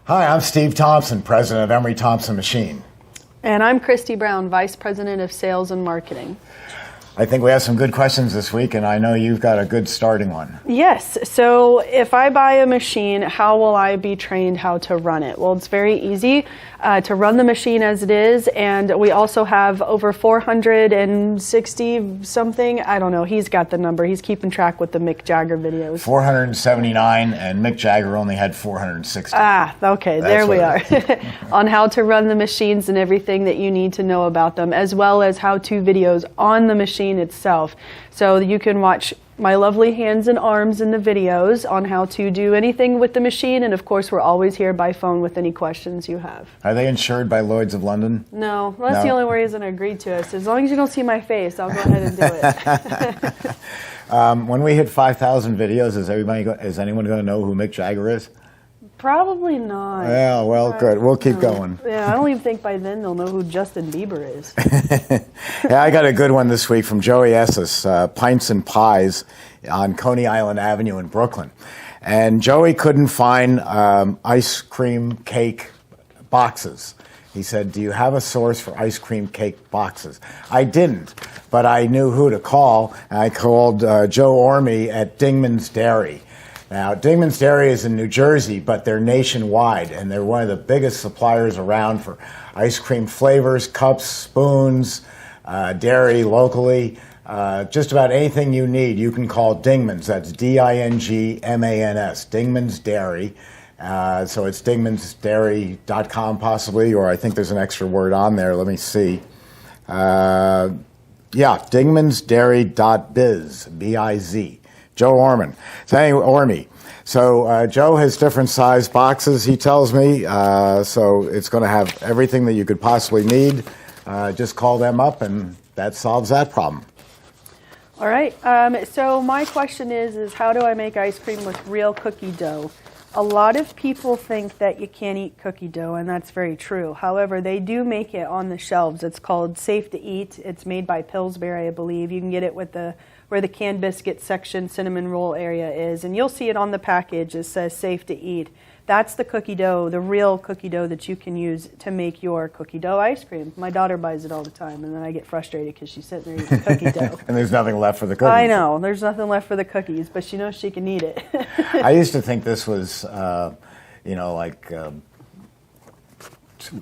Hi, I'm Steve Thompson, president of Emery Thompson Machine. And I'm Christy Brown, vice president of sales and marketing. I think we have some good questions this week, and I know you've got a good starting one. Yes. So if I buy a machine, how will I be trained how to run it? Well, it's very easy to run the machine as it is, and we also have over 460 something. I don't know. He's got the number. He's keeping track with the Mick Jagger videos. 479, and Mick Jagger only had 460. Ah, okay. There we are. On how to run the machines and everything that you need to know about them, as well as how-to videos on the machine itself. So you can watch my lovely hands and arms in the videos on how to do anything with the machine, and of course we're always here by phone with any questions you have. Are they insured by Lloyd's of London? No, well, that's the only reason I agreed to it. So as long as you don't see my face, I'll go ahead and do it. When we hit 5,000 videos, is anyone going to know who Mick Jagger is? Probably not. Yeah, well, good. We'll keep going. Yeah, I don't even think by then they'll know who Justin Bieber is. Yeah, I got a good one this week from Joey Esses, Pints and Pies on Coney Island Avenue in Brooklyn. And Joey couldn't find ice cream cake boxes. He said, do you have a source for ice cream cake boxes? I didn't, but I knew who to call. And I called Joe Orme at Dingman's Dairy. Now, Dingman's Dairy is in New Jersey, but they're nationwide, and they're one of the biggest suppliers around for ice cream flavors, cups, spoons, dairy locally. Just about anything you need, you can call Dingman's. That's D-I-N-G-M-A-N-S, Dingman's Dairy. So it's dingmansdairy.com possibly, or I think there's an extra word on there. Let me see. Yeah, dingmansdairy.biz, B-I-Z. Joe Orman. So Joe has different size boxes, he tells me, so it's going to have everything that you could possibly need. Just call them up, and that solves that problem. All right. So my question is how do I make ice cream with real cookie dough? A lot of people think that you can't eat cookie dough, and that's very true. However, they do make it on the shelves. It's called Safe to Eat. It's made by Pillsbury, I believe. You can get it with where the canned biscuit section cinnamon roll area is, and you'll see it on the package. It says Safe to Eat. That's the cookie dough, the real cookie dough that you can use to make your cookie dough ice cream. My daughter buys it all the time, and then I get frustrated because she's sitting there eating cookie dough. And there's nothing left for the cookies. I know, there's nothing left for the cookies, but she knows she can eat it. I used to think this was,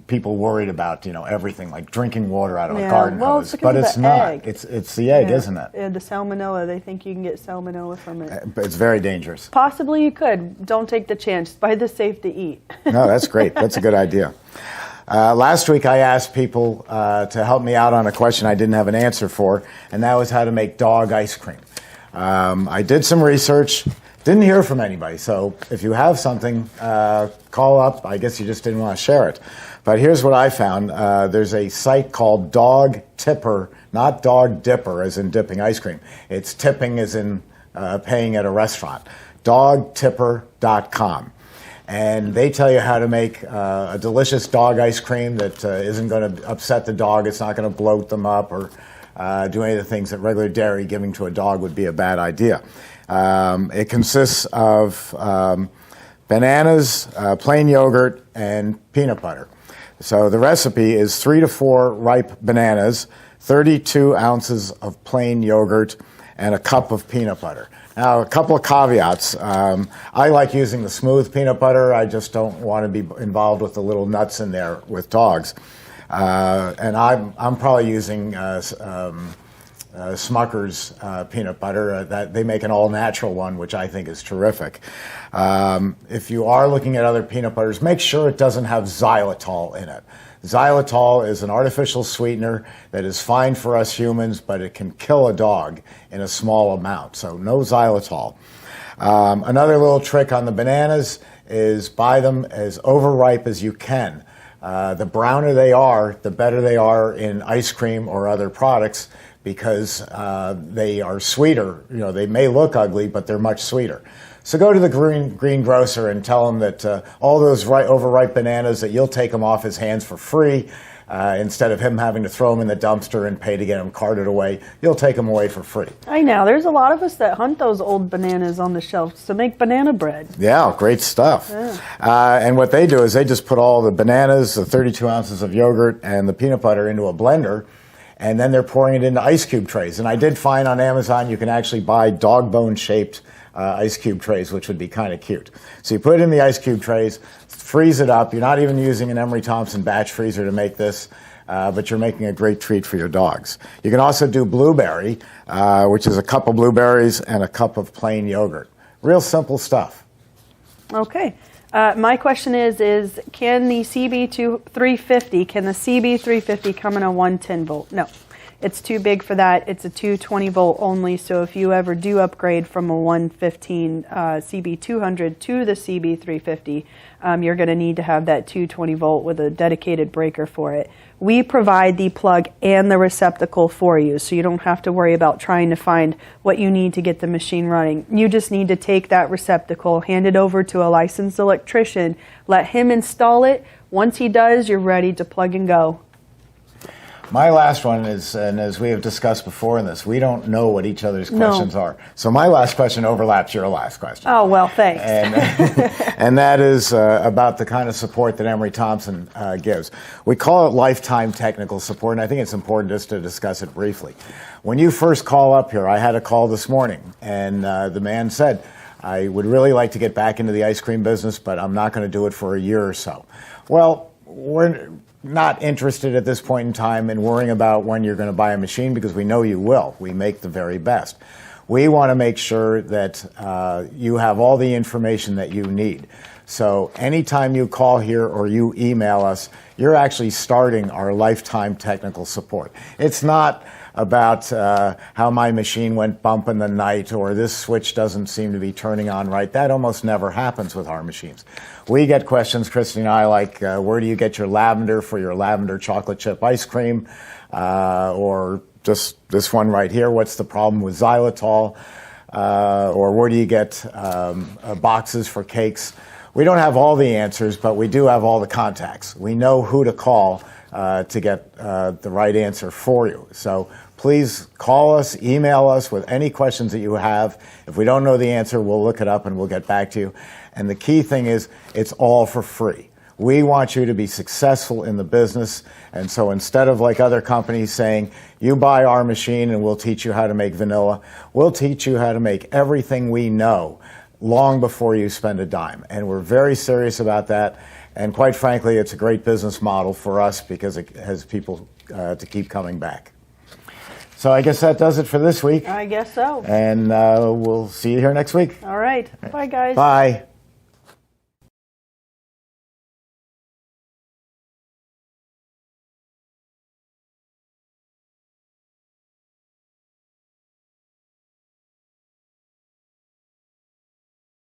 people worried about, everything, like drinking water out of a garden hose. But it's not. Egg. It's the egg, isn't it? Yeah, the salmonella. They think you can get salmonella from it. But it's very dangerous. Possibly you could. Don't take the chance. Buy the Safe to Eat. No, that's great. That's a good idea. Last week I asked people to help me out on a question I didn't have an answer for, and that was how to make dog ice cream. I did some research. Didn't hear from anybody, so if you have something, call up. I guess you just didn't want to share it. But here's what I found. There's a site called Dog Tipper, not Dog Dipper as in dipping ice cream. It's tipping as in paying at a restaurant. Dogtipper.com. And they tell you how to make a delicious dog ice cream that isn't going to upset the dog. It's not going to bloat them up or do any of the things that regular dairy giving to a dog would be a bad idea. It consists of bananas, plain yogurt, and peanut butter. So the recipe is 3 to 4 ripe bananas, 32 ounces of plain yogurt, and a cup of peanut butter. Now, a couple of caveats. I like using the smooth peanut butter. I just don't want to be involved with the little nuts in there with dogs. And I'm probably using Smucker's peanut butter. That they make an all-natural one, which I think is terrific. If you are looking at other peanut butters, make sure it doesn't have xylitol in it. Xylitol is an artificial sweetener that is fine for us humans, but it can kill a dog in a small amount, so no xylitol. Another little trick on the bananas is buy them as overripe as you can. The browner they are, the better they are in ice cream or other products, because they are sweeter. They may look ugly, but they're much sweeter. So go to the greengrocer and tell him that all those overripe bananas, that you'll take them off his hands for free. Instead of him having to throw them in the dumpster and pay to get them carted away, you'll take them away for free. I know. There's a lot of us that hunt those old bananas on the shelves to make banana bread. Yeah, great stuff. Yeah. And what they do is they just put all the bananas, the 32 ounces of yogurt, and the peanut butter into a blender, and then they're pouring it into ice cube trays. And I did find on Amazon you can actually buy dog bone shaped ice cube trays, which would be kind of cute. So you put it in the ice cube trays, freeze it up. You're not even using an Emery Thompson batch freezer to make this, but you're making a great treat for your dogs. You can also do blueberry, which is a cup of blueberries and a cup of plain yogurt. Real simple stuff. Okay. My question is can the CB350 come in a 110 volt? No, it's too big for that. It's a 220 volt only. So if you ever do upgrade from a 115 CB200 to the CB350, you're going to need to have that 220 volt with a dedicated breaker for it. We provide the plug and the receptacle for you, so you don't have to worry about trying to find what you need to get the machine running. You just need to take that receptacle, hand it over to a licensed electrician, let him install it. Once he does, you're ready to plug and go. My last one is, and as we have discussed before in this, we don't know what each other's questions are. So my last question overlaps your last question. Oh, well, thanks. And that is about the kind of support that Emery Thompson gives. We call it lifetime technical support, and I think it's important just to discuss it briefly. When you first call up here, I had a call this morning, and the man said, I would really like to get back into the ice cream business, but I'm not going to do it for a year or so. Well, we're not interested at this point in time in worrying about when you're going to buy a machine, because we know you will. We make the very best. We want to make sure that you have all the information that you need. So anytime you call here or you email us, you're actually starting our lifetime technical support. It's not about how my machine went bump in the night or this switch doesn't seem to be turning on right. That almost never happens with our machines. We get questions, Christy and I, like where do you get your lavender for your lavender chocolate chip ice cream? Or just this one right here, what's the problem with xylitol? Or where do you get boxes for cakes? We don't have all the answers, but we do have all the contacts. We know who to call to get the right answer for you. So please call us, email us with any questions that you have. If we don't know the answer, we'll look it up and we'll get back to you. And the key thing is, it's all for free. We want you to be successful in the business. And so instead of like other companies saying, you buy our machine and we'll teach you how to make vanilla, we'll teach you how to make everything we know long before you spend a dime. And we're very serious about that. And quite frankly, it's a great business model for us because it has people to keep coming back. So I guess that does it for this week. I guess so. And we'll see you here next week. All right. Bye, guys. Bye.